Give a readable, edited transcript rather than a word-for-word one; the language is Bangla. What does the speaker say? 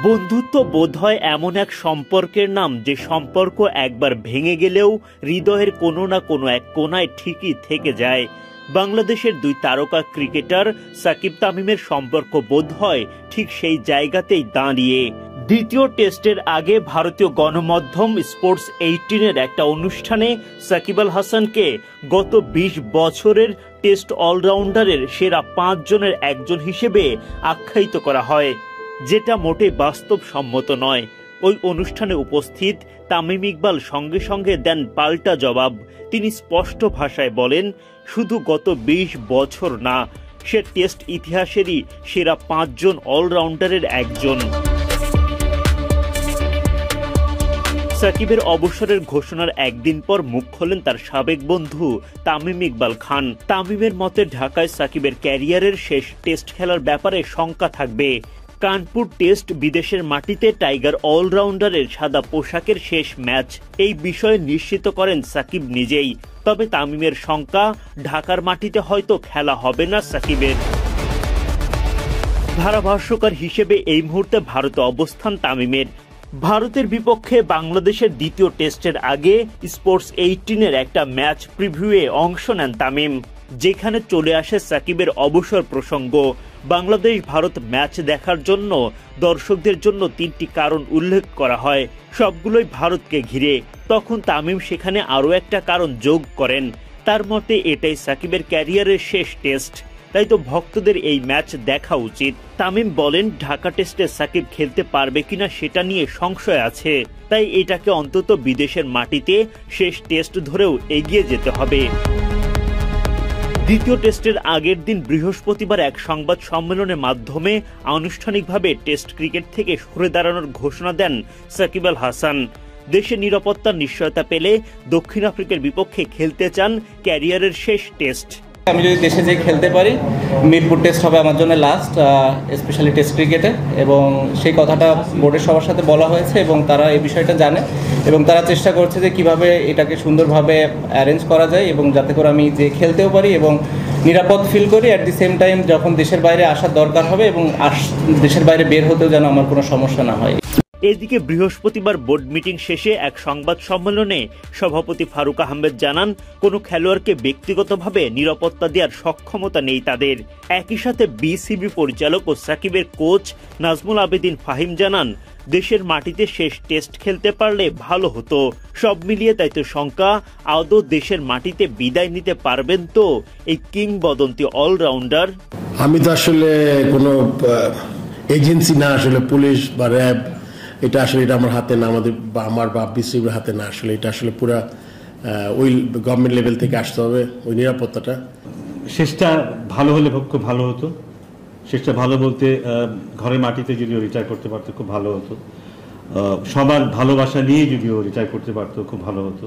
বন্ধুত্ব বোধহয় এমন এক সম্পর্কের নাম যে সম্পর্ক একবার ভেঙে গেলেও হৃদয়ের কোনো না কোনো এক কোণায় ঠিকই থেকে যায়। বাংলাদেশের দুই তারকা ক্রিকেটার সাকিব তামিমের সম্পর্ক বোধহয় ঠিক সেই জায়গাতেই দাঁড়িয়ে। দ্বিতীয় টেস্টের আগে ভারতীয় গণমাধ্যম স্পোর্টস 18-এর একটা অনুষ্ঠানে সাকিব আল হাসানকে গত ২০ বছরের টেস্ট অলরাউন্ডারের সেরা ৫ জনের একজন হিসেবে আখ্যায়িত করা হয়, যেটা মোটেই বাস্তবসম্মত নয়। ওই অনুষ্ঠানে উপস্থিত তামিম ইকবাল সঙ্গে সঙ্গে দেন পাল্টা জবাব। তিনি স্পষ্ট ভাষায় বলেন, শুধু গত ২০ বছর না, সে টেস্ট ইতিহাসেরই সেরা ৫ জন অলরাউন্ডারের একজন। সাকিবের অবসরের ঘোষণার একদিন পর মুখ খোলেন তার সাবেক বন্ধু তামিম ইকবাল খান। তামিমের মতে ঢাকায় সাকিবের ক্যারিয়ারের শেষ টেস্ট খেলার ব্যাপারে শঙ্কা থাকবে। কানপুর টেস্ট বিদেশের মাটিতে টাইগার অলরাউন্ডারের সাদা পোশাকের শেষ ম্যাচ, এই বিষয়ে নিশ্চিত করেন সাকিব নিজেই। তবে তামিমের শঙ্কা, ঢাকার মাটিতে হয়তো খেলা হবে না সাকিবের। ধারাভাষ্যকার হিসেবে এই মুহূর্তে ভারতে অবস্থান তামিমের। ভারতের বিপক্ষে বাংলাদেশের দ্বিতীয় টেস্টের আগে স্পোর্টস 18-এর একটা ম্যাচ প্রিভিউয়ে অংশ নেন তামিম, যেখানে চলে আসে সাকিবের অবসর প্রসঙ্গ। বাংলাদেশ ভারত ম্যাচ দেখার জন্য দর্শকদের জন্য 3টি কারণ উল্লেখ করা হয়, সবগুলোই ভারতকে ঘিরে। তখন তামিম সেখানে আরও একটা কারণ যোগ করেন। তার মতে এটাই সাকিবের ক্যারিয়ারের শেষ টেস্ট, তাই তো ভক্তদের এই ম্যাচ দেখা উচিত। তামিম বলেন, ঢাকা টেস্টে সাকিব খেলতে পারবে কিনা সেটা নিয়ে সংশয় আছে, তাই এটাকে অন্তত বিদেশের মাটিতে শেষ টেস্ট ধরেও এগিয়ে যেতে হবে। দ্বিতীয় টেস্টের আগের দিন বৃহস্পতিবার এক সংবাদ সম্মেলনের মাধ্যমে আনুষ্ঠানিকভাবে টেস্ট ক্রিকেট থেকে সরে দাঁড়ানোর ঘোষণা দেন সাকিব আল হাসান। দেশের নিরাপত্তার নিশ্চয়তা পেলে দক্ষিণ আফ্রিকার বিপক্ষে খেলতে চান ক্যারিয়ারের শেষ টেস্ট। আমি যদি দেশে যেয়ে খেলতে পারি, মিরপুর টেস্ট হবে আমার জন্য লাস্ট, স্পেশালি টেস্ট ক্রিকেটে, এবং সেই কথাটা বোর্ডের সবার সাথে বলা হয়েছে এবং তারা এই বিষয়টা জানে এবং তারা চেষ্টা করছে যে কিভাবে এটাকে সুন্দরভাবে অ্যারেঞ্জ করা যায় এবং যাতে করে আমি যে খেলতেও পারি এবং নিরাপদ ফিল করি। অ্যাট দি সেম টাইম যখন দেশের বাইরে আসার দরকার হবে এবং দেশের বাইরে বের হতেও যেন আমার কোনো সমস্যা না হয়। এদিকে বৃহস্পতিবার বোর্ড মিটিং শেষে এক সংবাদ সম্মেলনে সভাপতি ফারুক আহমেদ জানান, কোনো খেলোয়াড়কে ব্যক্তিগতভাবে নিরাপত্তা দেওয়ার সক্ষমতা নেই তাদের। একই সাথে বিসিবি পরিচালক ও সাকিবের কোচ নাজমুল আবেদিন ফাহিম জানান, দেশের মাটিতে শেষ টেস্ট খেলতে পারলে ভালো হতো। সব মিলিয়ে তাই তো শঙ্কা, আদৌ দেশের মাটিতে বিদায় নিতে পারবেন তো এই কিংবদন্তি অলরাউন্ডার? আমি তো আসলে কোনো এজেন্সি না, আসলে পুলিশ বা র্যাব, এটা আসলে এটা আমার হাতে না, আমার বা বিসিবির হাতে না। আসলে এটা আসলে পুরা ওই গভর্নমেন্ট লেভেল থেকে আসতে হবে ওই নিরাপত্তাটা। শেষটা ভালো হলে খুব ভালো হতো। শেষটা ভালো বলতে ঘরের মাটিতে যদিও রিটায়ার করতে পারতো খুব ভালো হতো, সবার ভালোবাসা নিয়ে যদিও রিটায়ার করতে পারতো খুব ভালো হতো।